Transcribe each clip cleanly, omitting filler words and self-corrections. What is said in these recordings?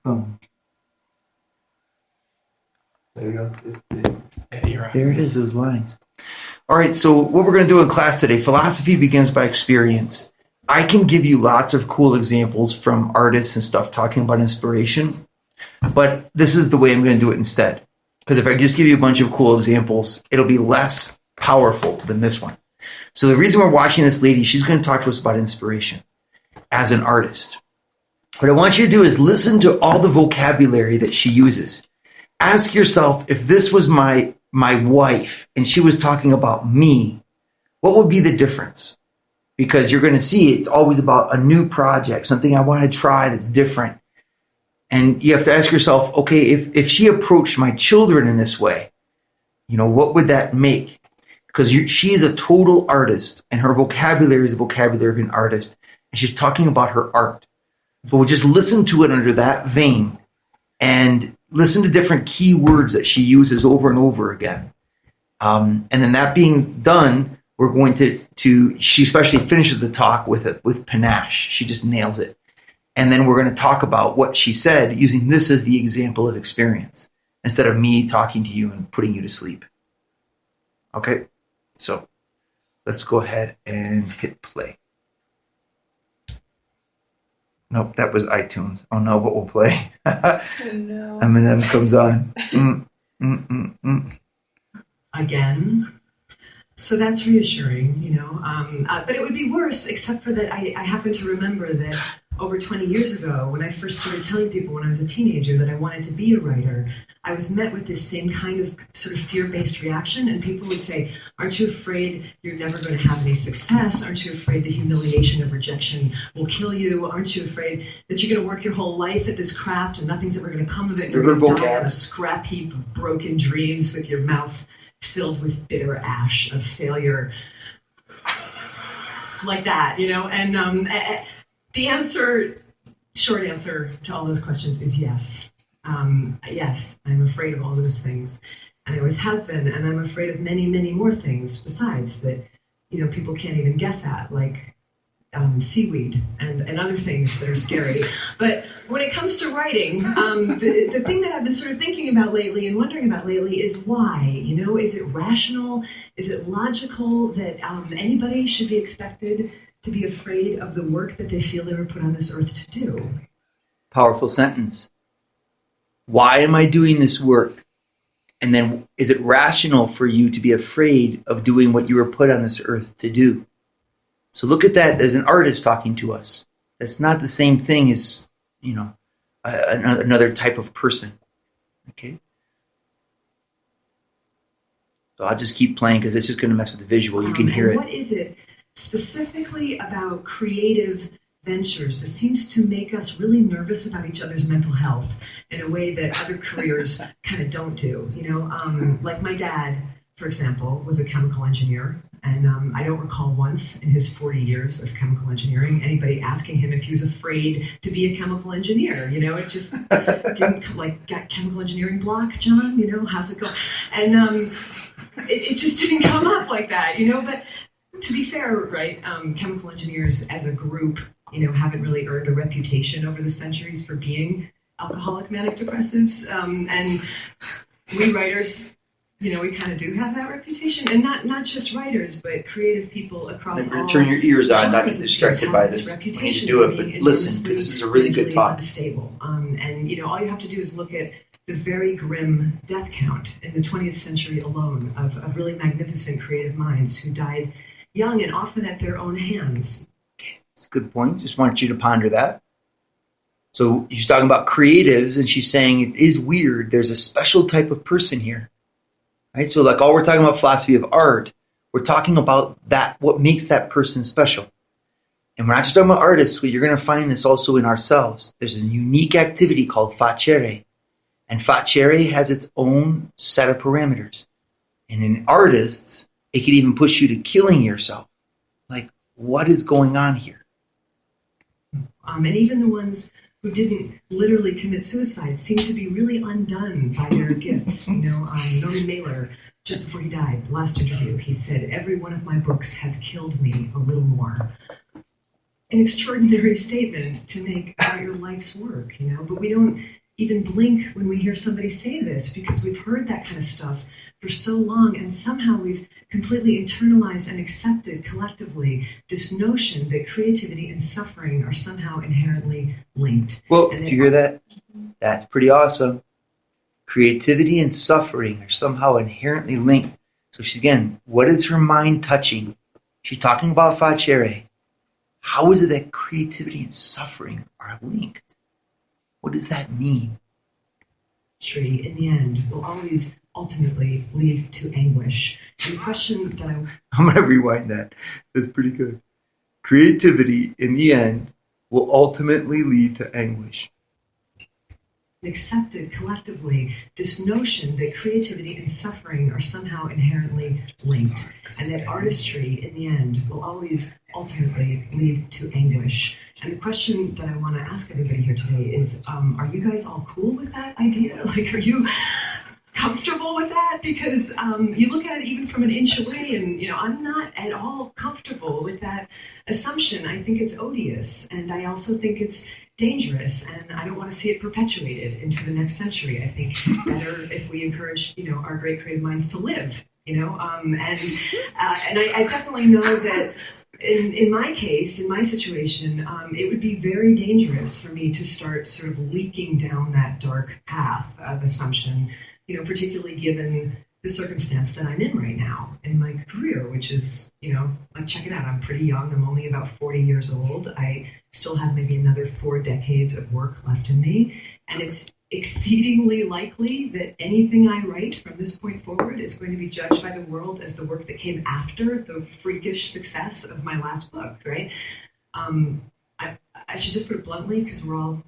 phone? There you go. There it is, those lines. All right, so what we're going to do in class today, philosophy begins by experience. I can give you lots of cool examples from artists and stuff talking about inspiration, but this is the way I'm going to do it instead. Because if I just give you a bunch of cool examples, it'll be less powerful than this one. So the reason we're watching this lady, she's going to talk to us about inspiration as an artist. What I want you to do is listen to all the vocabulary that she uses. Ask yourself, if this was my wife and she was talking about me, what would be the difference? Because you're going to see it's always about a new project, something I want to try that's different. And you have to ask yourself, okay, if she approached my children in this way, what would that make? Because she is a total artist, and her vocabulary is the vocabulary of an artist, and she's talking about her art. So we'll just listen to it under that vein and listen to different key words that she uses over and over again. And then that being done, we're going to she especially finishes the talk with panache. She just nails it. And then we're going to talk about what she said using this as the example of experience instead of me talking to you and putting you to sleep. Okay, so let's go ahead and hit play. Nope, that was iTunes. Oh no, what will play? Oh no. Eminem comes on. Again. So that's reassuring, but it would be worse, except for that I happen to remember that over 20 years ago, when I first started telling people when I was a teenager that I wanted to be a writer, I was met with this same kind of sort of fear-based reaction, and people would say, aren't you afraid you're never going to have any success? Aren't you afraid the humiliation of rejection will kill you? Aren't you afraid that you're going to work your whole life at this craft and nothing's ever going to come of it? You're going to die on a scrap heap of broken dreams with your mouth filled with bitter ash of failure. Like that, and the short answer to all those questions is yes. Yes, I'm afraid of all those things. And I always have been, and I'm afraid of many, many more things besides that, people can't even guess at, like seaweed and other things that are scary. But when it comes to writing, the thing that I've been sort of thinking about lately and wondering about lately is why. Is it rational? Is it logical that anybody should be expected to be afraid of the work that they feel they were put on this earth to do? Powerful sentence. Why am I doing this work? And then is it rational for you to be afraid of doing what you were put on this earth to do? So look at that as an artist talking to us. That's not the same thing as, another type of person. Okay? So I'll just keep playing because this is going to mess with the visual. You can hear it. What is it specifically about creative ventures that seems to make us really nervous about each other's mental health in a way that other careers kind of don't do? Like my dad, for example, was a chemical engineer, and I don't recall once in his 40 years of chemical engineering anybody asking him if he was afraid to be a chemical engineer. It just didn't come, like, got chemical engineering block, John? How's it going? And it just didn't come up like that, But to be fair, right, chemical engineers as a group, haven't really earned a reputation over the centuries for being alcoholic manic depressives, and we writers, we kind of do have that reputation, and not just writers, but creative people across all. Turn your ears on, not get distracted by this when you do it, but listen, because this is a really good talk. Unstable, and all you have to do is look at the very grim death count in the 20th century alone of really magnificent creative minds who died young and often at their own hands. That's a good point. Just want you to ponder that. So she's talking about creatives, and she's saying it is weird. There's a special type of person here. Right? So like all we're talking about philosophy of art, we're talking about that, what makes that person special. And we're not just talking about artists, but you're going to find this also in ourselves. There's a unique activity called facere. And facere has its own set of parameters. And in artists, it could even push you to killing yourself. Like, what is going on here? And even the ones who didn't literally commit suicide seem to be really undone by their gifts. Norman Mailer, just before he died, last interview, he said, "Every one of my books has killed me a little more." an extraordinary statement to make about your life's work, but we don't even blink when we hear somebody say this because we've heard that kind of stuff for so long, and somehow we've completely internalized and accepted collectively this notion that creativity and suffering are somehow inherently linked. Well, do you hear that? That's pretty awesome. Creativity and suffering are somehow inherently linked. So again, what is her mind touching? She's talking about facere. How is it that creativity and suffering are linked? What does that mean? Tree, in the end, will always ultimately lead to anguish. And the question that I'm going to rewind that. That's pretty good. Creativity, in the end, will ultimately lead to anguish. Accepted collectively this notion that creativity and suffering are somehow inherently linked, and that artistry, in the end, will always ultimately lead to anguish. And the question that I want to ask everybody here today is, are you guys all cool with that idea? Like, are you comfortable with that? Because you look at it even from an inch away, and I'm not at all comfortable with that assumption. I think it's odious, and I also think it's dangerous, and I don't want to see it perpetuated into the next century. I think better if we encourage, our great creative minds to live, and I definitely know that in my case, in my situation, it would be very dangerous for me to start sort of leaking down that dark path of assumption, particularly given the circumstance that I'm in right now in my career, which is, like, check it out. I'm pretty young. I'm only about 40 years old. I still have maybe another 4 decades of work left in me. And it's exceedingly likely that anything I write from this point forward is going to be judged by the world as the work that came after the freakish success of my last book, right? I should just put it bluntly, because we're all...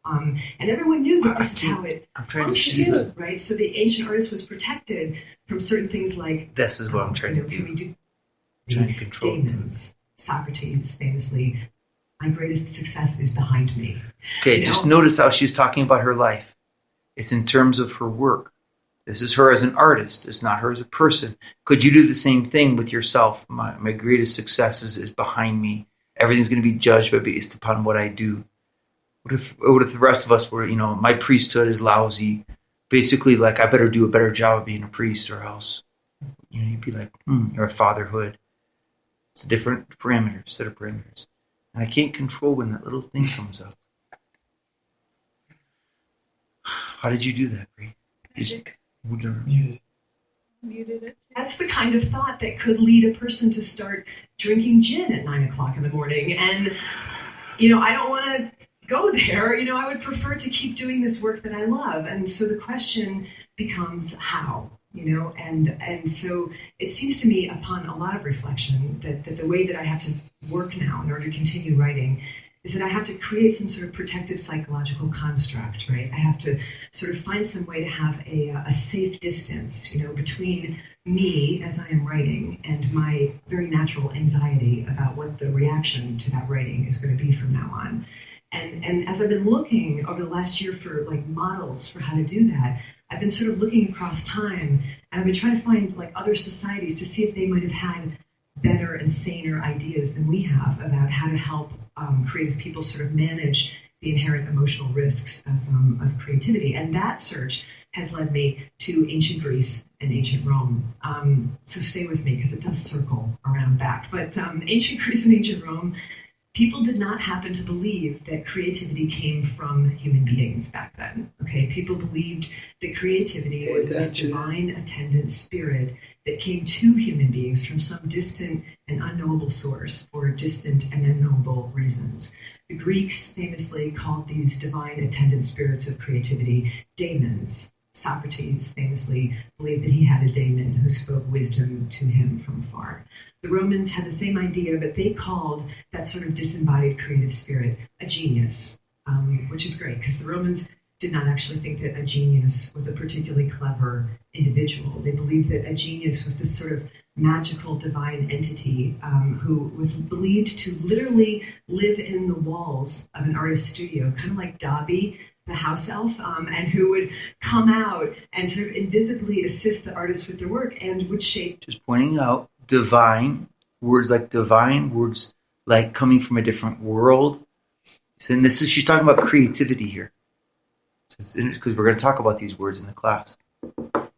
and everyone knew that this is how it functioned, right? So the ancient artist was protected from certain things like... This is what I'm trying to do. Trying to control demons. Socrates famously, my greatest success is behind me. Okay, just notice how she's talking about her life. It's in terms of her work. This is her as an artist. It's not her as a person. Could you do the same thing with yourself? My greatest success is behind me. Everything's going to be judged based upon what I do. What if the rest of us were, my priesthood is lousy. Basically, like, I better do a better job of being a priest, or else, you'd be like, or fatherhood. It's a different set of parameters. And I can't control when that little thing comes up. How did you do that, Bree? Muted it. That's the kind of thought that could lead a person to start drinking gin at 9 o'clock in the morning. And, I don't want to go there. I would prefer to keep doing this work that I love. And so the question becomes how, and so it seems to me, upon a lot of reflection, that the way that I have to work now in order to continue writing is that I have to create some sort of protective psychological construct, right? I have to sort of find some way to have a safe distance, between me as I am writing and my very natural anxiety about what the reaction to that writing is going to be from now on. And as I've been looking over the last year for models for how to do that, I've been sort of looking across time, and I've been trying to find other societies to see if they might have had better and saner ideas than we have about how to help creative people sort of manage the inherent emotional risks of creativity. And that search has led me to ancient Greece and ancient Rome. So stay with me, because it does circle around back. But ancient Greece and ancient Rome, people did not happen to believe that creativity came from human beings back then. Okay, people believed that creativity was this divine attendant spirit that came to human beings from some distant and unknowable source for distant and unknowable reasons. The Greeks famously called these divine attendant spirits of creativity daemons. Socrates famously believed that he had a daemon who spoke wisdom to him from afar. The Romans had the same idea, but they called that sort of disembodied creative spirit a genius, which is great, because the Romans did not actually think that a genius was a particularly clever individual. They believed that a genius was this sort of magical divine entity who was believed to literally live in the walls of an artist's studio, kind of like Dobby, the house elf, and who would come out and sort of invisibly assist the artists with their work and would shape. Just pointing out, divine, words like divine, words like coming from a different world. So, and she's talking about creativity here. So because we're going to talk about these words in the class.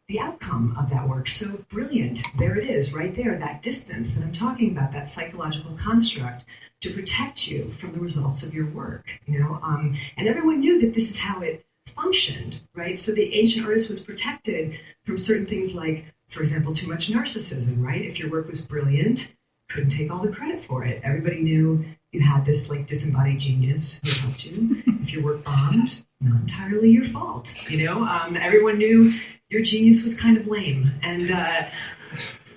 The outcome of that work, so brilliant. There it is, right there, that distance that I'm talking about, that psychological construct to protect you from the results of your work, and everyone knew that this is how it functioned, right? So the ancient artist was protected from certain things like, for example, too much narcissism, right? If your work was brilliant, couldn't take all the credit for it. Everybody knew you had this like disembodied genius who helped you. If your work bombed, not entirely your fault, everyone knew your genius was kind of lame. And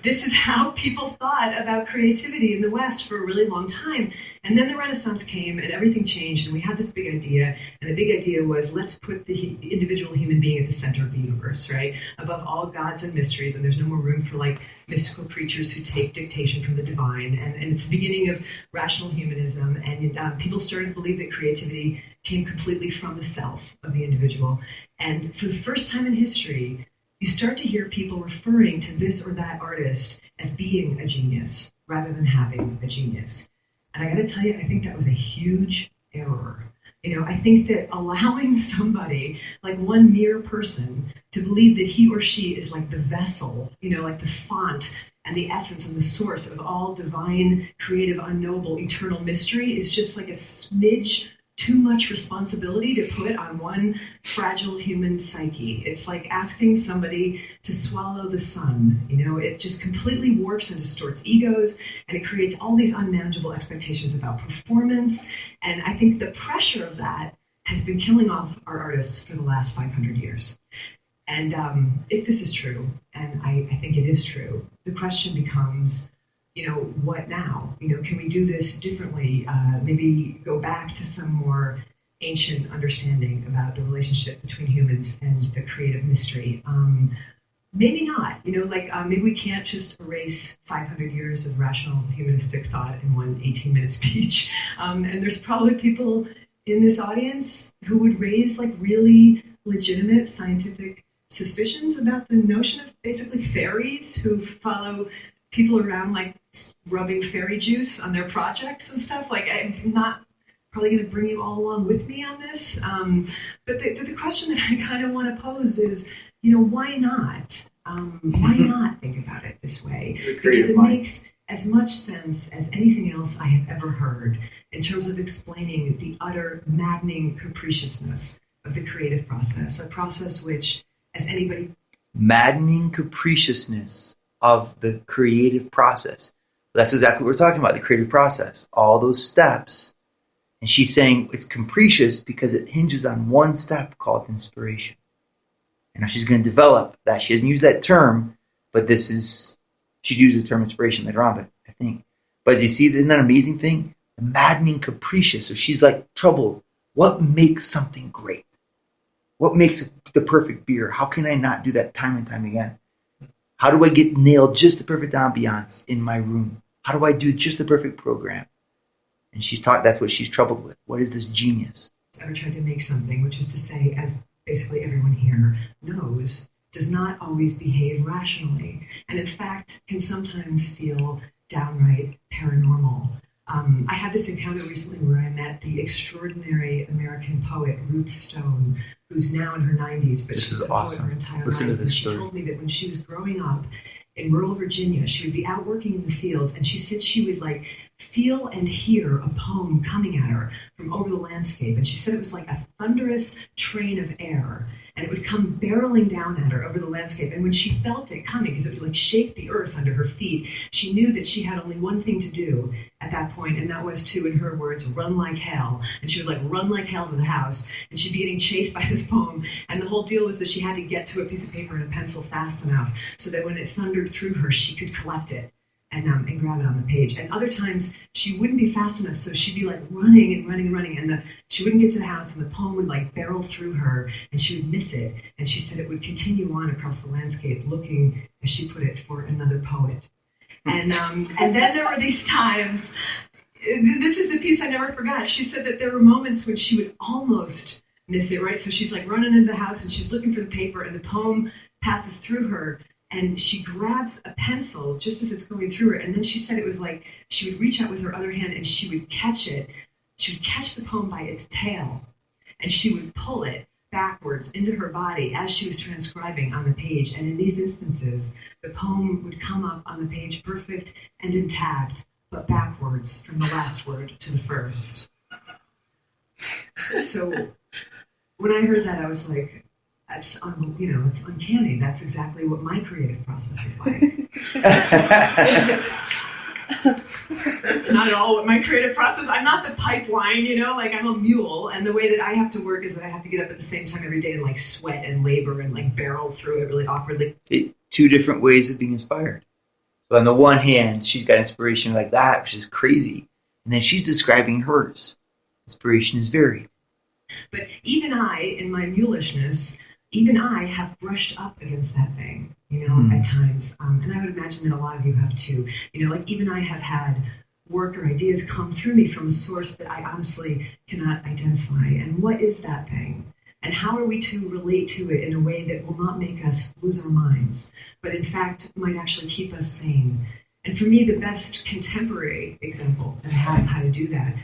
this is how people thought about creativity in the West for a really long time. And then the Renaissance came and everything changed, and we had this big idea. And the big idea was, let's put the individual human being at the center of the universe, right? Above all gods and mysteries, and there's no more room for like mystical creatures who take dictation from the divine. And it's the beginning of rational humanism. And people started to believe that creativity came completely from the self of the individual. And for the first time in history, you start to hear people referring to this or that artist as being a genius rather than having a genius. And I got to tell you, I think that was a huge error. I think that allowing somebody, like one mere person, to believe that he or she is like the vessel, like the font and the essence and the source of all divine, creative, unknowable, eternal mystery is just like a smidge too much responsibility to put on one fragile human psyche. It's like asking somebody to swallow the sun. It just completely warps and distorts egos, and it creates all these unmanageable expectations about performance. And I think the pressure of that has been killing off our artists for the last 500 years. And if this is true, and I think it is true, the question becomes, what now? Can we do this differently? Maybe go back to some more ancient understanding about the relationship between humans and the creative mystery. Maybe not. Maybe we can't just erase 500 years of rational humanistic thought in one 18-minute speech. And there's probably people in this audience who would raise like really legitimate scientific suspicions about the notion of basically fairies who follow people around like rubbing fairy juice on their projects and stuff. Like, I'm not probably going to bring you all along with me on this. But the question that I kind of want to pose is, why not? Why not think about it this way? Because it makes as much sense as anything else I have ever heard in terms of explaining the utter maddening capriciousness of the creative process, a process which, as anybody... Maddening capriciousness of the creative process. That's exactly what we're talking about, the creative process. All those steps. And she's saying it's capricious because it hinges on one step called inspiration. And now she's going to develop that. She doesn't use that term, but she'd use the term inspiration later on, but I think. But you see, isn't that an amazing thing? The maddening capricious. So she's like troubled. What makes something great? What makes the perfect beer? How can I not do that time and time again? How do I get nailed just the perfect ambiance in my room? How do I do just the perfect program? And that's what she's troubled with. What is this genius? Ever tried to make something, which is to say, as basically everyone here knows, does not always behave rationally, and in fact can sometimes feel downright paranormal. I had this encounter recently where I met the extraordinary American poet Ruth Stone, who's now in her 90s, but she's been a poet her entire life. Listen to this story. She told me that when she was growing up in rural Virginia, she would be out working in the fields, and she said she would like feel and hear a poem coming at her from over the landscape. And she said it was like a thunderous train of air, and it would come barreling down at her over the landscape. And when she felt it coming, because it would like shake the earth under her feet, she knew that she had only one thing to do at that point, and that was to, in her words, run like hell. And she would like run like hell to the house, and she'd be getting chased by this poem. And the whole deal was that she had to get to a piece of paper and a pencil fast enough so that when it thundered through her, she could collect it and grab it on the page. And other times she wouldn't be fast enough, so she'd be like running and running and running, and she wouldn't get to the house, and the poem would like barrel through her, and she would miss it. And she said it would continue on across the landscape, looking, as she put it, for another poet. And then there were these times. This is the piece I never forgot. She said that there were moments when she would almost miss it. Right, so she's like running into the house, and she's looking for the paper, and the poem passes through her. and she grabs a pencil just as it's going through her. And then she said it was like she would reach out with her other hand and she would catch it. She would catch the poem by its tail, and she would pull it backwards into her body as she was transcribing on the page. And in these instances, the poem would come up on the page perfect and intact, but backwards from the last word to the first. So when I heard that, I was like, it's uncanny. That's exactly what my creative process is like. It's not at all what my creative process. I'm not the pipeline, like I'm a mule. And the way that I have to work is that I have to get up at the same time every day and like sweat and labor and like barrel through it really awkwardly. Two different ways of being inspired. So on the one hand, she's got inspiration like that, which is crazy. And then she's describing hers. Inspiration is varied. But even I, in my mulishness, even I have brushed up against that thing, at times. And I would imagine that a lot of you have too. Like even I have had work or ideas come through me from a source that I honestly cannot identify. And what is that thing? And how are we to relate to it in a way that will not make us lose our minds, but in fact might actually keep us sane? And for me, the best contemporary example that I have of how to do that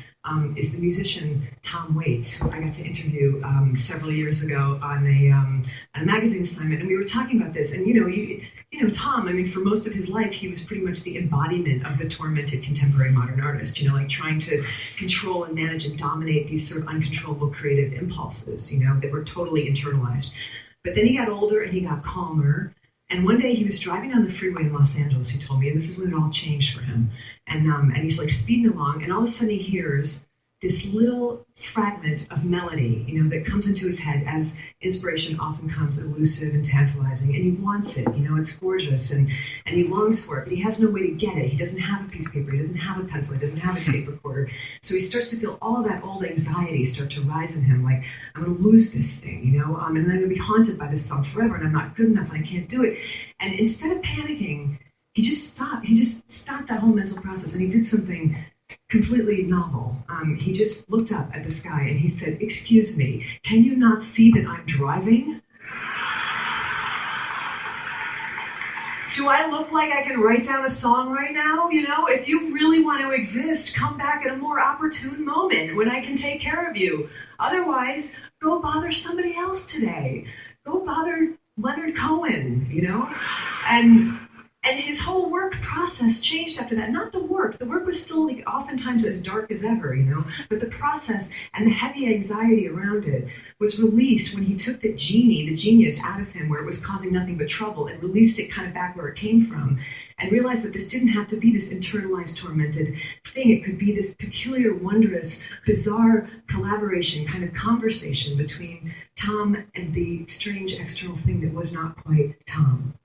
is the musician Tom Waits, who I got to interview several years ago on a magazine assignment, and we were talking about this. And Tom, for most of his life, he was pretty much the embodiment of the tormented contemporary modern artist. Like trying to control and manage and dominate these sort of uncontrollable creative impulses, that were totally internalized. But then he got older and he got calmer. And one day he was driving down the freeway in Los Angeles, he told me, and this is when it all changed for him. And he's like speeding along, and all of a sudden he hears this little fragment of melody, that comes into his head as inspiration often comes elusive and tantalizing, and he wants it, it's gorgeous, and he longs for it, but he has no way to get it. He doesn't have a piece of paper, he doesn't have a pencil, he doesn't have a tape recorder. So he starts to feel all that old anxiety start to rise in him, like, I'm going to lose this thing, and I'm going to be haunted by this song forever, and I'm not good enough, and I can't do it. And instead of panicking, he just stopped that whole mental process, and he did something completely novel. He just looked up at the sky and he said, "Excuse me, can you not see that I'm driving? Do I look like I can write down a song right now? If you really want to exist, come back at a more opportune moment when I can take care of you. Otherwise, go bother somebody else today. Go bother Leonard Cohen, And his whole work process changed after that. Not the work. The work was still oftentimes as dark as ever, But the process and the heavy anxiety around it was released when he took the genius out of him where it was causing nothing but trouble and released it kind of back where it came from and realized that this didn't have to be this internalized, tormented thing. It could be this peculiar, wondrous, bizarre collaboration, kind of conversation between Tom and the strange external thing that was not quite Tom.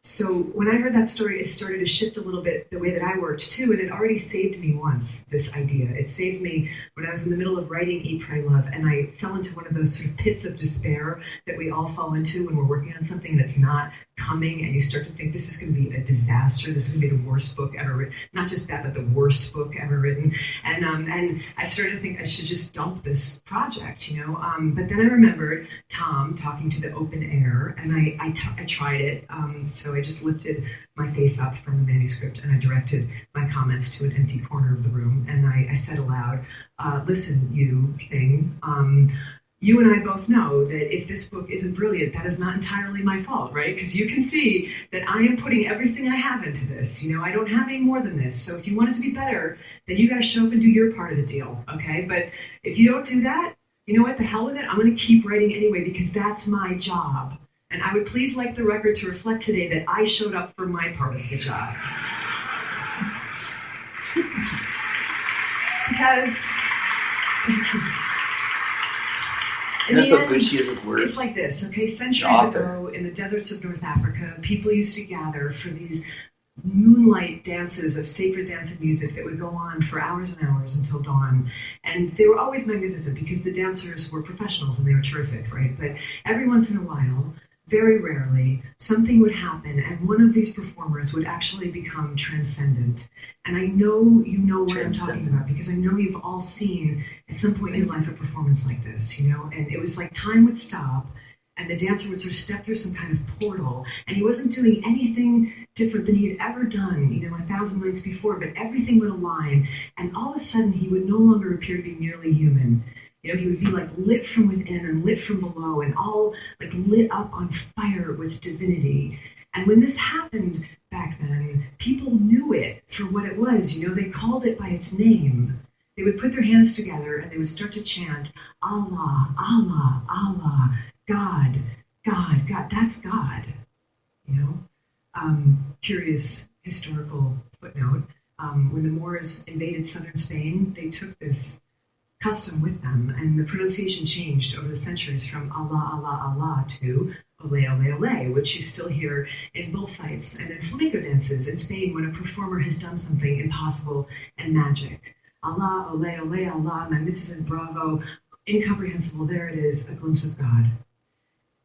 So when I heard that story, it started to shift a little bit the way that I worked too, and it already saved me once, this idea. It saved me when I was in the middle of writing Eat, Pray, Love, and I fell into one of those sort of pits of despair that we all fall into when we're working on something that's not coming, and you start to think this is going to be a disaster, this is going to be the worst book ever written, not just that, but the worst book ever written, and I started to think I should just dump this project, but then I remembered Tom talking to the open air, and I tried it, so I just lifted my face up from the manuscript and I directed my comments to an empty corner of the room, and I said aloud, listen, you thing, you and I both know that if this book isn't brilliant, that is not entirely my fault, right? Because you can see that I am putting everything I have into this. I don't have any more than this. So if you want it to be better, then you got to show up and do your part of the deal, okay? But if you don't do that, you know what? The hell with it. I'm going to keep writing anyway because that's my job. And I would please like the record to reflect today that I showed up for my part of the job. Because... That's so good she is with words. It's like this, okay? Centuries ago, in the deserts of North Africa, people used to gather for these moonlight dances of sacred dance and music that would go on for hours and hours until dawn. And they were always magnificent because the dancers were professionals and they were terrific, right? But every once in a while, very rarely, something would happen and one of these performers would actually become transcendent. And I know you know what I'm talking about because I know you've all seen at some point in your life a performance like this, and it was like time would stop And the dancer would sort of step through some kind of portal. And he wasn't doing anything different than he had ever done, 1,000 nights before, but everything would align. And all of a sudden, he would no longer appear to be merely human. He would be like lit from within and lit from below and all like lit up on fire with divinity. And when this happened back then, people knew it for what it was. They called it by its name. They would put their hands together and they would start to chant, Allah, Allah, Allah, God, God, God. That's God. Curious historical footnote. When the Moors invaded southern Spain, they took this custom with them, and the pronunciation changed over the centuries from Allah, Allah, Allah to Ole, Ole, Ole, which you still hear in bullfights and in flamenco dances in Spain when a performer has done something impossible and magic. Allah, Ole, Ole, Allah, magnificent, bravo, incomprehensible, there it is, a glimpse of God.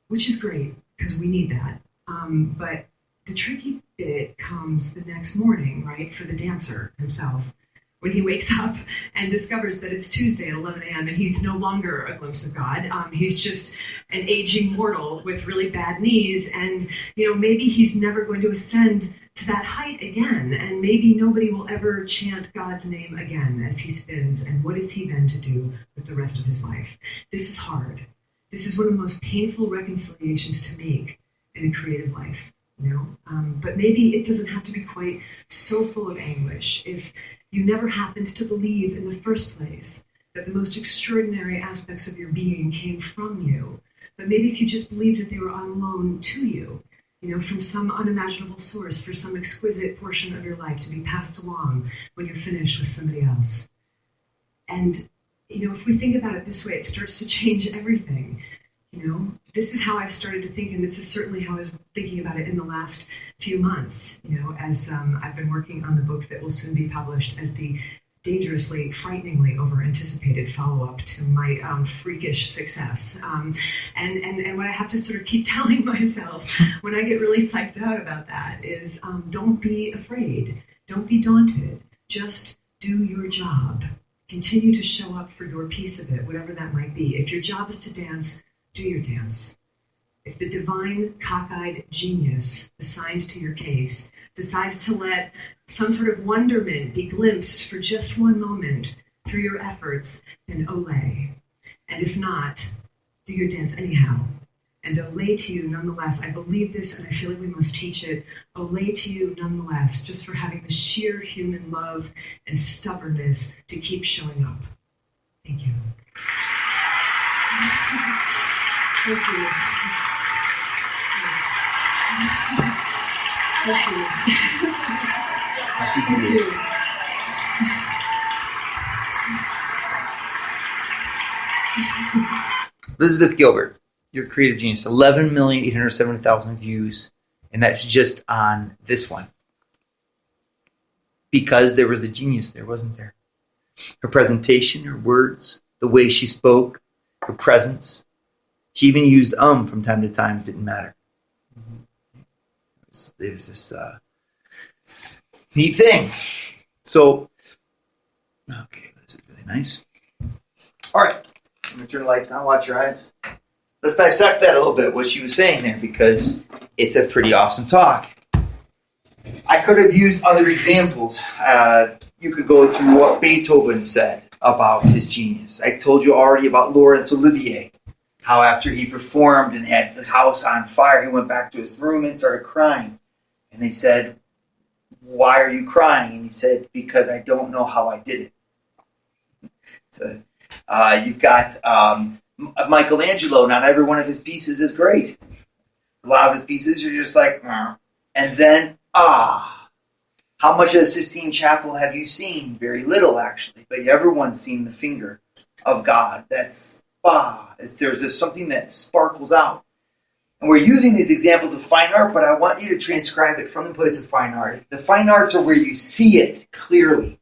Which is great, because we need that. But the tricky bit comes the next morning, right, for the dancer himself, when he wakes up and discovers that it's Tuesday at 11 a.m. and he's no longer a glimpse of God. He's just an aging mortal with really bad knees, and maybe he's never going to ascend to that height again, and maybe nobody will ever chant God's name again as he spins. And what is he then to do with the rest of his life? This is hard. This is one of the most painful reconciliations to make in a creative life. But maybe it doesn't have to be quite so full of anguish. If you never happened to believe in the first place that the most extraordinary aspects of your being came from you, but maybe if you just believed that they were on loan to you, from some unimaginable source for some exquisite portion of your life to be passed along when you're finished with somebody else. And, if we think about it this way, it starts to change everything. This is how I've started to think, and this is certainly how I was thinking about it in the last few months, as I've been working on the book that will soon be published as the dangerously, frighteningly over-anticipated follow-up to my freakish success. And what I have to sort of keep telling myself when I get really psyched out about that is don't be afraid. Don't be daunted. Just do your job. Continue to show up for your piece of it, whatever that might be. If your job is to dance, do your dance. If the divine, cockeyed genius assigned to your case decides to let some sort of wonderment be glimpsed for just one moment through your efforts, then ole. And if not, do your dance anyhow. And ole to you nonetheless. I believe this and I feel like we must teach it. Ole to you nonetheless, just for having the sheer human love and stubbornness to keep showing up. Thank you. Thank you. Thank you. Thank you. Elizabeth Gilbert, your creative genius, 11,870,000 views, and that's just on this one. Because there was a genius there, wasn't there? Her presentation, her words, the way she spoke, her presence. She even used from time to time. It didn't matter. There's this neat thing. So, okay, this is really nice. All right, I'm going to turn the lights on. Watch your eyes. Let's dissect that a little bit, what she was saying there, because it's a pretty awesome talk. I could have used other examples. You could go through what Beethoven said about his genius. I told you already about Laurence Olivier, how after he performed and had the house on fire, he went back to his room and started crying. And they said, "Why are you crying?" And he said, "Because I don't know how I did it." So, you've got Michelangelo. Not every one of his pieces is great. A lot of his pieces are just like, and then, how much of the Sistine Chapel have you seen? Very little, actually. But everyone's seen the finger of God. That's, there's something that sparkles out. And we're using these examples of fine art, but I want you to transcribe it from the place of fine art. The fine arts are where you see it clearly,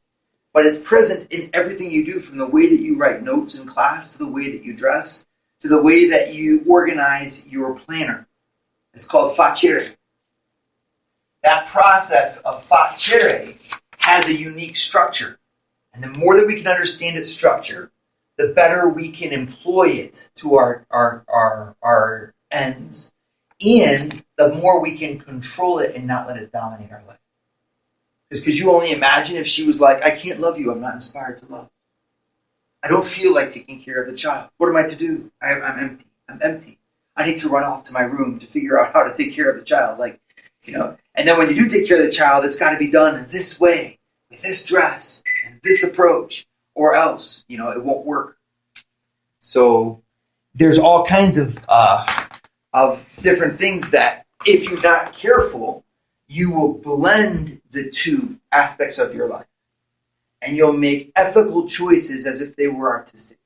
but it's present in everything you do, from the way that you write notes in class, to the way that you dress, to the way that you organize your planner. It's called facere. That process of facere has a unique structure. And the more that we can understand its structure, the better we can employ it to our ends. lens, and the more we can control it and not let it dominate our life. Because could you only imagine if she was like, I can't love you, I'm not inspired to love. I don't feel like taking care of the child. What am I to do? I'm empty. I'm empty. I need to run off to my room to figure out how to take care of the child. And then when you do take care of the child, it's got to be done in this way, with this dress, and this approach, or else, it won't work. So there's all kinds of different things that, if you're not careful, you will blend the two aspects of your life. And you'll make ethical choices as if they were artistic,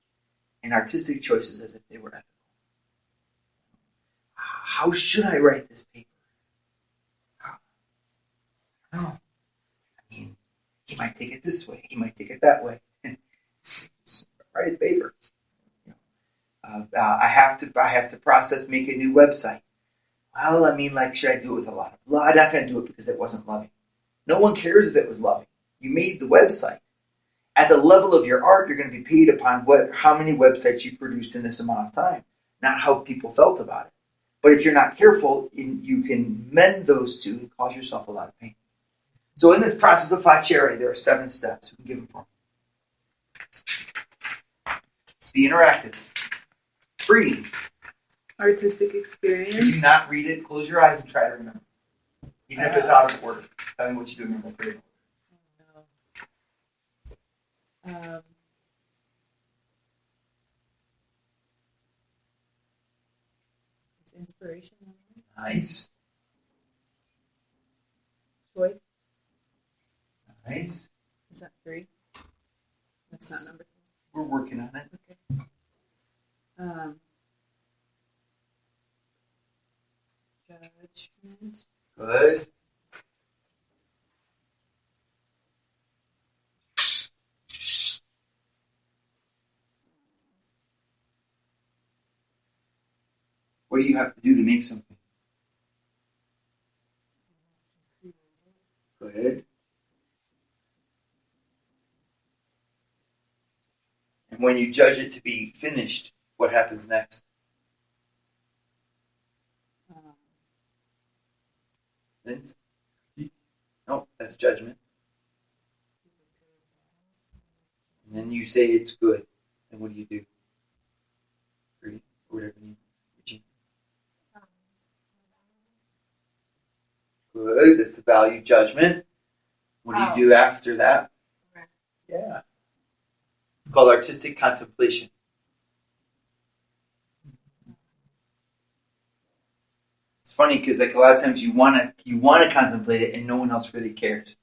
and artistic choices as if they were ethical. How should I write this paper? No. He might take it this way. He might take it that way. Write a paper. I have to process, make a new website. Well, should I do it with a lot of love? I'm not going to do it because it wasn't loving. No one cares if it was loving. You made the website. At the level of your art, you're going to be paid upon how many websites you produced in this amount of time, not how people felt about it. But if you're not careful, you can mend those two and cause yourself a lot of pain. So in this process of facere, there are 7 steps. We can give them for me. Let's be interactive. Breathe. Artistic experience. If you not read it, close your eyes and try to remember. Even if it's out of order. Tell me what you do remember. Put it in order. It's inspiration. Nice. Choice. Nice. Is that 3? That's not number 2. We're working on it. Okay. Judgment. Good. What do you have to do to make something? Good. And when you judge it to be finished, what happens next? Vince? No, that's judgment. And then you say it's good. And what do you do? Agree? Or whatever you need. Good. That's the value judgment. What do you do after that? Yeah. It's called artistic contemplation. It's funny because a lot of times you want to contemplate it and no one else really cares.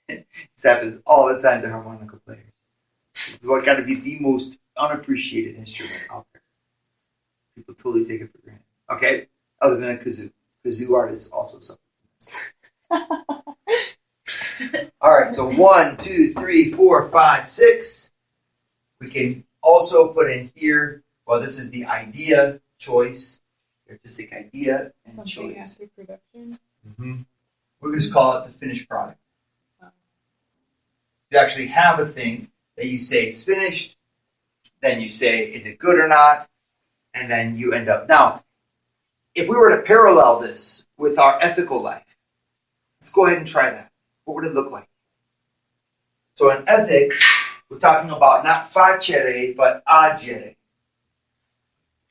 This happens all the time to harmonica players. It's got to be the most unappreciated instrument out there. People totally take it for granted. Okay? Other than a kazoo. Kazoo artists also suffer from this. All right, so 1, 2, 3, 4, 5, 6. We can also put in here, this is the idea, choice, artistic idea, and something choice. After production. Mm-hmm. We'll just call it the finished product. You actually have a thing that you say is finished, then you say, is it good or not? And then you end up. Now, if we were to parallel this with our ethical life, let's go ahead and try that. What would it look like? So in ethics, we're talking about not facere, but agere.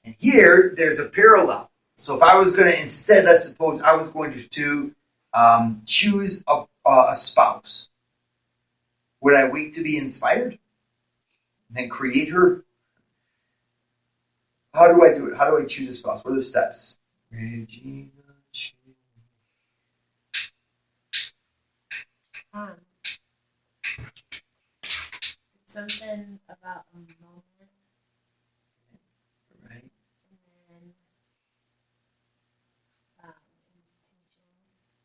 And here, there's a parallel. So if I was going to instead, let's suppose I was going to choose a spouse. Would I wait to be inspired? And then create her? How do I do it? How do I choose a spouse? What are the steps? Regina. Something about a moment. Right. And then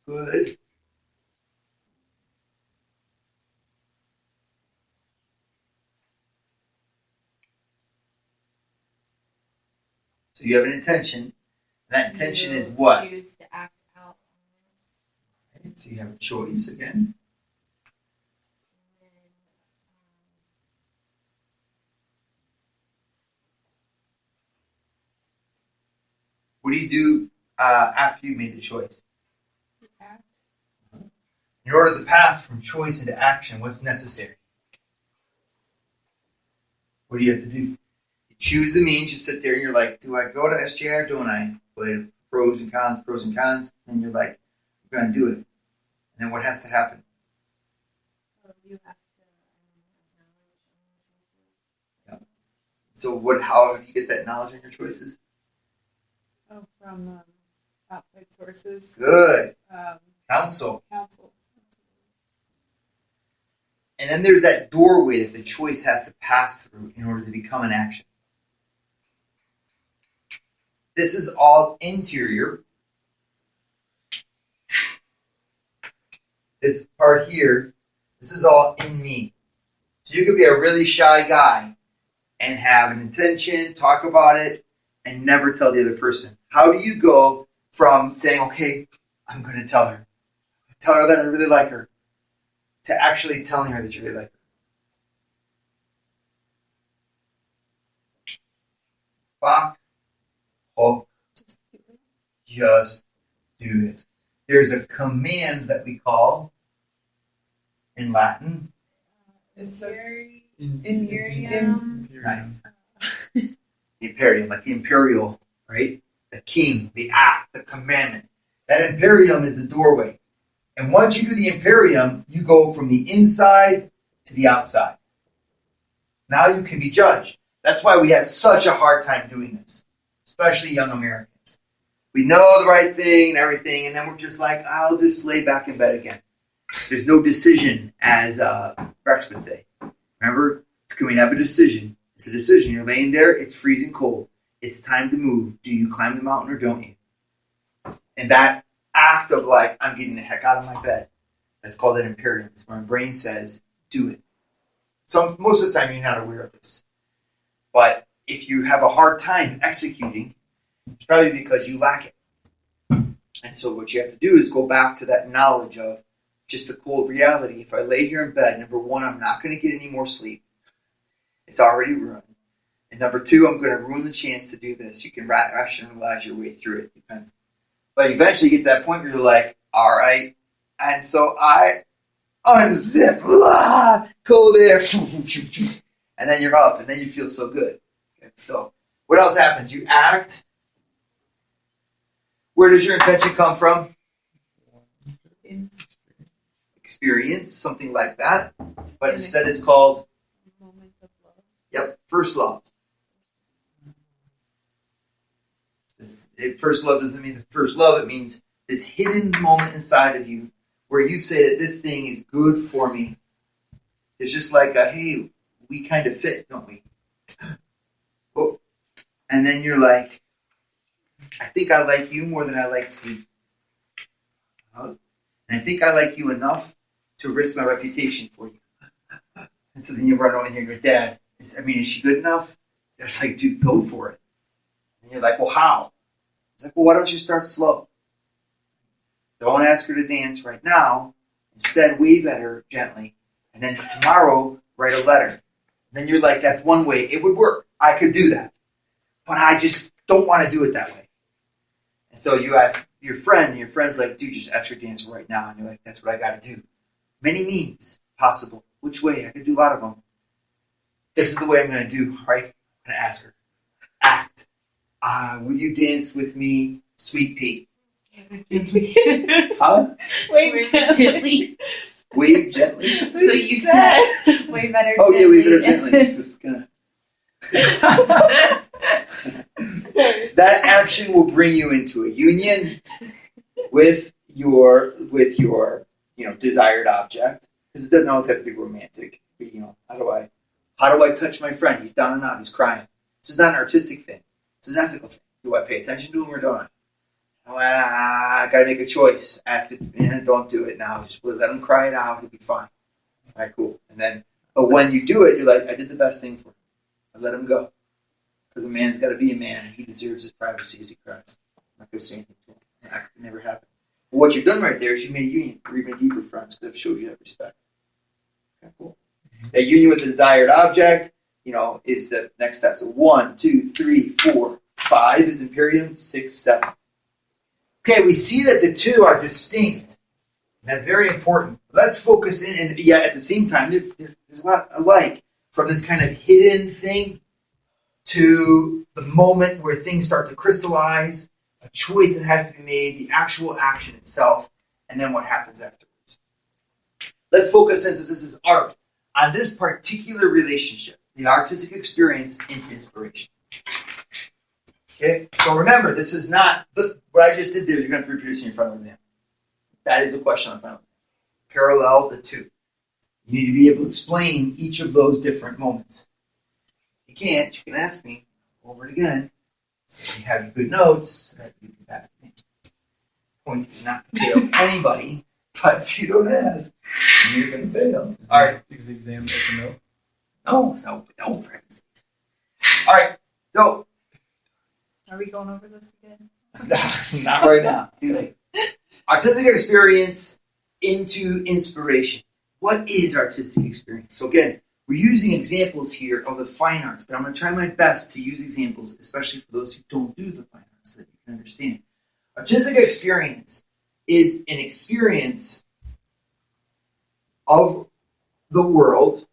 Good. So you have an intention. That intention is what? Choose to act out. Right. So you have a choice again. What do you do after you made the choice? Act. In order to pass from choice into action, what's necessary? What do you have to do? You choose the means, you sit there and you're like, do I go to SJI or don't I? Play pros and cons, and you're like, I'm going to do it. And then what has to happen? So you have to acknowledge So how do you get that knowledge on your choices? Oh, from outside sources. Good. Um, Counsel. counsel. And then there's that doorway that the choice has to pass through in order to become an action. This is all interior. This part here, this is all in me. So you could be a really shy guy and have an intention, talk about it, and never tell the other person. How do you go from saying, okay, I'm going to tell her that I really like her, to actually telling her that you really like her? Fuck. Oh, just do it. There's a command that we call in Latin. It's so Imperium. Nice. The imperium, like the imperial, right? The king, the act, the commandment. That imperium is the doorway. And once you do the imperium, you go from the inside to the outside. Now you can be judged. That's why we have such a hard time doing this, especially young Americans. We know the right thing and everything, and then we're just like, I'll just lay back in bed again. There's no decision, as Rex would say. Remember, can we have a decision? It's a decision. You're laying there, it's freezing cold. It's time to move. Do you climb the mountain or don't you? And that act of like, I'm getting the heck out of my bed, that's called an imperium. It's where my brain says, do it. So most of the time you're not aware of this. But if you have a hard time executing, it's probably because you lack it. And so what you have to do is go back to that knowledge of just the cold reality. If I lay here in bed, number one, I'm not going to get any more sleep. It's already ruined. And number two, I'm going to ruin the chance to do this. You can rationalize your way through it. Depends. But eventually you get to that point where you're like, all right. And so I unzip, cold air, and then you're up, and then you feel so good. Okay, so what else happens? You act. Where does your intention come from? Experience, something like that. But instead it's called, Moment of love. yep, first love. First love doesn't mean the first love. It means this hidden moment inside of you where you say that this thing is good for me. It's just like, hey, we kind of fit, don't we? Oh. And then you're like, I think I like you more than I like sleep. And I think I like you enough to risk my reputation for you. And so then you run over and you're Dad, is she good enough? They're like, dude, go for it. And you're like, well, how? It's like, well, why don't you start slow? Don't ask her to dance right now. Instead, wave at her gently. And then tomorrow, write a letter. And then you're like, that's one way. It would work. I could do that. But I just don't want to do it that way. And so you ask your friend, and your friend's like, dude, just ask her to dance right now. And you're like, that's what I got to do. Many means possible. Which way? I could do a lot of them. This is the way I'm going to do, right? I'm going to ask her. Act. Will you dance with me, sweet pea? Huh? Wait, Gently. Wave gently? That's So what you said way better. Oh, yeah, wave at her gently. This is gonna... That action will bring you into a union with your desired object. Because it doesn't always have to be romantic. But, how do I touch my friend? He's down and out. He's crying. This is not an artistic thing. This is an ethical thing. Do I pay attention to him or don't I? I got to make a choice. Don't do it now. Just let him cry it out. He'll be fine. All right, cool. But when you do it, you're like, I did the best thing for him. I let him go. Because a man's got to be a man, and he deserves his privacy as he cries. I'm not going to say anything to him. That could never happen. But what you've done right there is you made a union. You're even deeper friends because I've showed you that respect. Okay, cool. That union with the desired object, is the next step. So 1, 2, 3, 4, 5 is Imperium, 6, 7. Okay, we see that the two are distinct. That's very important. Let's focus in, and yet at the same time, there's a lot alike. From this kind of hidden thing to the moment where things start to crystallize, a choice that has to be made, the actual action itself, and then what happens afterwards. Let's focus, since this is art, on this particular relationship, the artistic experience into inspiration. Okay, so remember, this is not, what I just did there, you're going to have to reproduce in your final exam. That is a question on the final exam. Parallel the two. You need to be able to explain each of those different moments. If you can't, you can ask me over it again, so you have good notes so that you can pass the thing. Point is not to fail anybody, but if you don't ask, you're going to fail. All right. Is the exam yes or no? No, no, friends. All right, so Are we going over this again? not right now. Too late. Artistic experience into inspiration. What is artistic experience? So again, we're using examples here of the fine arts, but I'm going to try my best to use examples, especially for those who don't do the fine arts, so that you can understand. Artistic experience is an experience of the world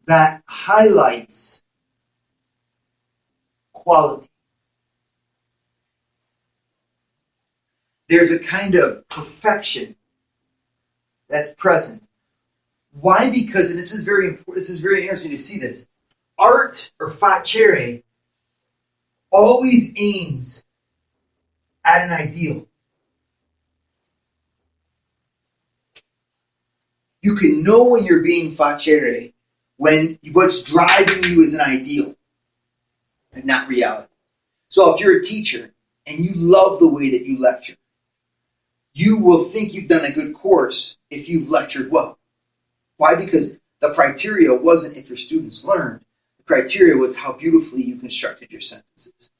that highlights quality. There's a kind of perfection that's present. Why? Because, and this is very important, this is very interesting to see this, art, or facere, always aims at an ideal. You can know when you're being facere when what's driving you is an ideal and not reality. So if you're a teacher and you love the way that you lecture, you will think you've done a good course if you've lectured well. Why? Because the criteria wasn't if your students learned. The criteria was how beautifully you constructed your sentences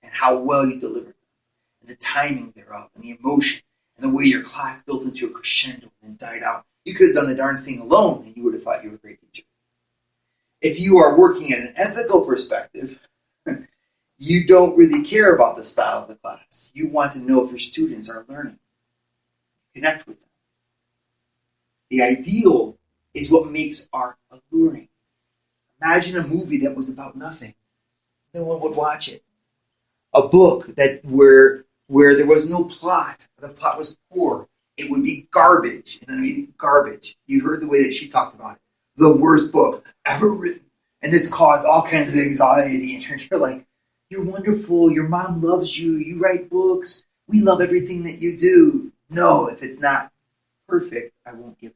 and how well you delivered them and the timing thereof and the emotion and the way your class built into a crescendo and died out. You could have done the darn thing alone and you would have thought you were a great teacher. If you are working at an ethical perspective, you don't really care about the style of the class. You want to know if your students are learning. Connect with them. The ideal is what makes art alluring. Imagine a movie that was about nothing. No one would watch it. A book that where there was no plot. The plot was poor. It would be garbage. And then garbage. You heard the way that she talked about it. The worst book ever written. And this caused all kinds of anxiety. And you're like, you're wonderful. Your mom loves you. You write books. We love everything that you do. No, if it's not perfect, I won't give it.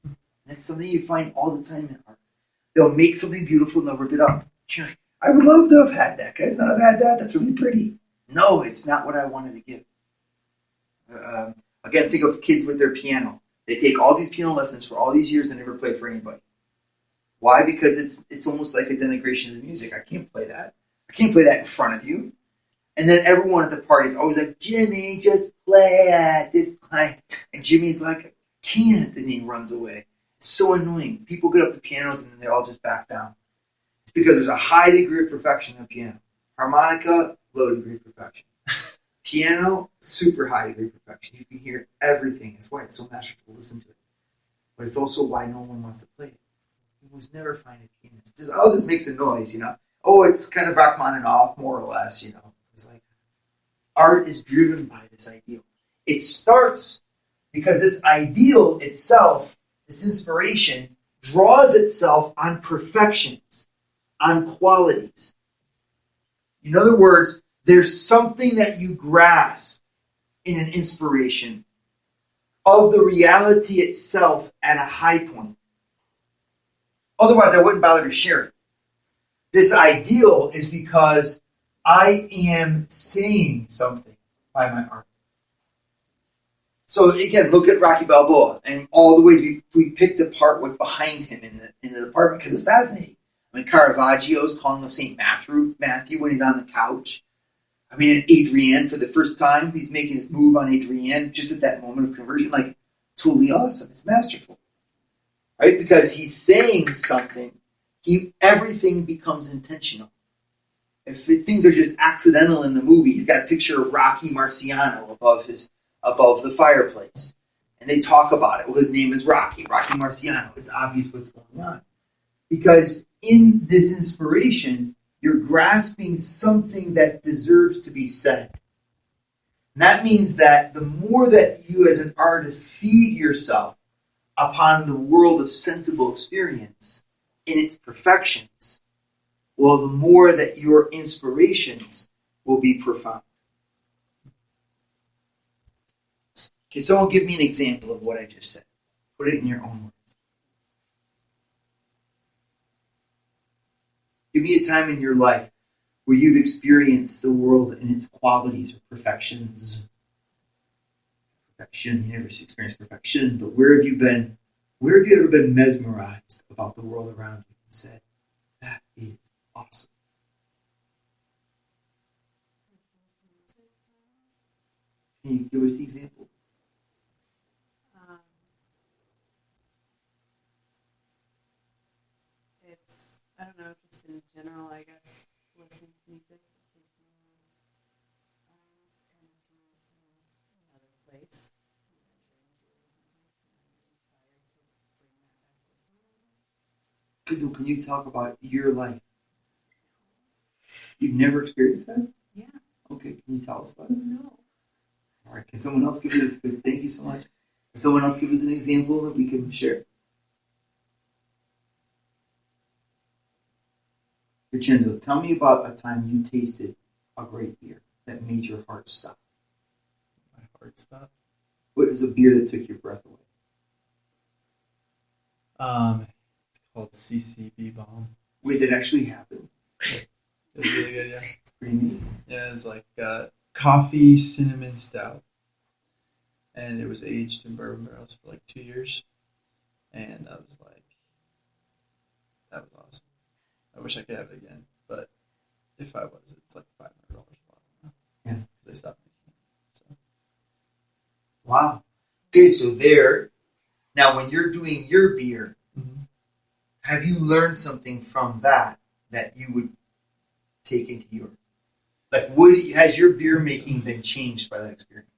And that's something you find all the time in art. They'll make something beautiful and they'll rip it up. You're like, I would love to have had that. Guys, not have had that. That's really pretty. No, it's not what I wanted to give. Again, think of kids with their piano. They take all these piano lessons for all these years and never play for anybody. Why? Because it's almost like a denigration of the music. I can't play that. I can't play that in front of you. And then everyone at the party is always like, Jimmy, just play it. Just play. And Jimmy's like, I can't. And he runs away. It's so annoying. People get up to pianos and then they all just back down. It's because there's a high degree of perfection in the piano. Harmonica, low degree of perfection. Piano, super high degree of perfection. You can hear everything. That's why it's so masterful to listen to it. But it's also why no one wants to play it. You almost never find a pianist. It all just makes a noise, you know. Oh, it's kind of Rachmaninoff, more or less, you know. It's like art is driven by this ideal. It starts because this ideal itself, this inspiration, draws itself on perfections, on qualities. In other words, there's something that you grasp in an inspiration of the reality itself at a high point. Otherwise, I wouldn't bother to share it. This ideal is because I am saying something by my art. So again, look at Rocky Balboa and all the ways we picked apart what's behind him in the department because it's fascinating. I mean, Caravaggio's calling him St. Matthew when he's on the couch. I mean, Adrienne, for the first time, he's making his move on Adrienne just at that moment of conversion. Like, totally awesome. It's masterful. Right? Because he's saying something everything becomes intentional. If things are just accidental in the movie, he's got a picture of Rocky Marciano above the fireplace. And they talk about it. Well, his name is Rocky Marciano. It's obvious what's going on. Because in this inspiration, you're grasping something that deserves to be said. And that means that the more that you as an artist feed yourself upon the world of sensible experience in its perfections, well, the more that your inspirations will be profound. Can someone give me an example of what I just said? Put it in your own words. Give me a time in your life where you've experienced the world in its qualities or perfections. Perfection, you never experienced perfection, but where have you ever been mesmerized about the world around you and said, that is awesome? Can you give us the example? It's, I don't know, just in general, I guess, listening to music. It takes me kind of to another place. Can you talk about your life? You've never experienced that? Yeah. Okay, can you tell us about it? No. All right, can someone else give us good? Thank you so much. Can someone else give us an example that we can share? Vincenzo, tell me about a time you tasted a great beer that made your heart stop. My heart stopped. What was a beer that took your breath away? It's called CCB Bomb. Wait, that actually happened. It was really good, yeah. It's pretty amazing. Yeah, it was like coffee cinnamon stout. And it was aged in bourbon barrels for like 2 years. And I was like, that was awesome. I wish I could have it again. But if I was, it's like $500 a bottle now. Yeah. Because they stopped making it. So. Wow. Okay, so now when you're doing your beer, have you learned something from that you would take into yours? Like, has your beer making been changed by that experience?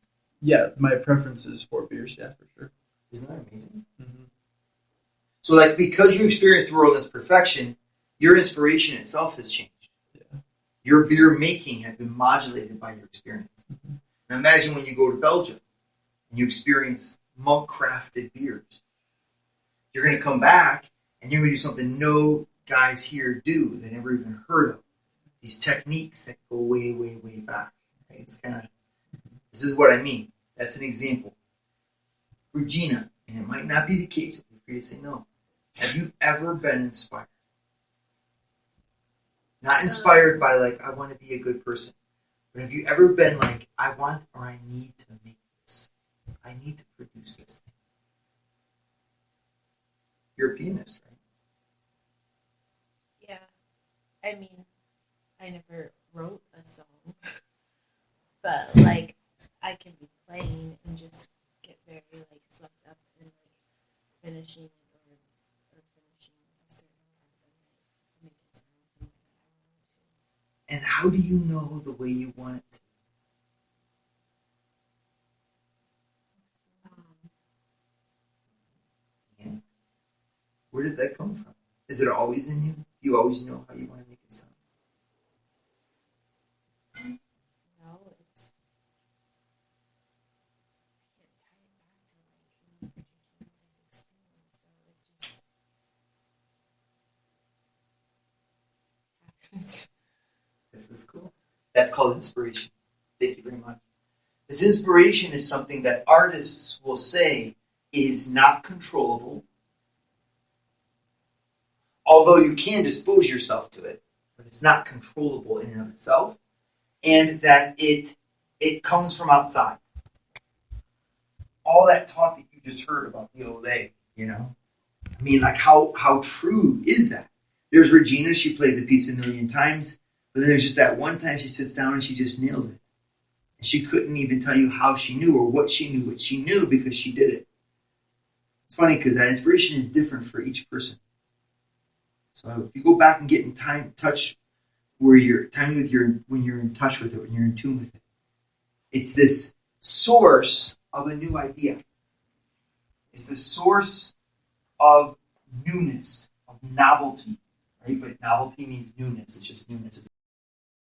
Yeah, my preference is for beers, yeah, for sure. Isn't that amazing? Mm-hmm. So, like, because you experienced the world in its perfection, your inspiration itself has changed. Yeah. Your beer making has been modulated by your experience. Mm-hmm. Now, imagine when you go to Belgium and you experience monk-crafted beers. You're going to come back and you're going to do something no guys here do, they never even heard of. These techniques that go way, way, way back. Right? It's kind of, this is what I mean. That's an example. Regina, and it might not be the case, but feel free to say no. Have you ever been inspired? Not inspired by like, I want to be a good person. But have you ever been like, I want or I need to make this. I need to produce this thing. You're a pianist, right? Yeah. I mean, I never wrote a song. But, like, I can be playing and just get very, like, swept up in, like, finishing it or finishing a certain part of it, make it sound something that I want to. And how do you know the way you want it to? Yeah. Where does that come from? Is it always in you? Do you always know how you want to make it sound? No, it's. I can't tie it back to, like, any particular experience, though. It just happens. This is cool. That's called inspiration. Thank you very much. This inspiration is something that artists will say is not controllable, although you can dispose yourself to it, but it's not controllable in and of itself, and that it comes from outside. All that talk that you just heard about the Olay, I mean, like, how true is that? There's Regina, she plays a piece a million times, but then there's just that one time she sits down and she just nails it. And she couldn't even tell you how she knew or what she knew, but she knew because she did it. It's funny because that inspiration is different for each person. So if you go back and get in touch where you're when you're in touch with it, when you're in tune with it, it's this source of a new idea. It's the source of newness, of novelty, right? But novelty means newness. It's just newness.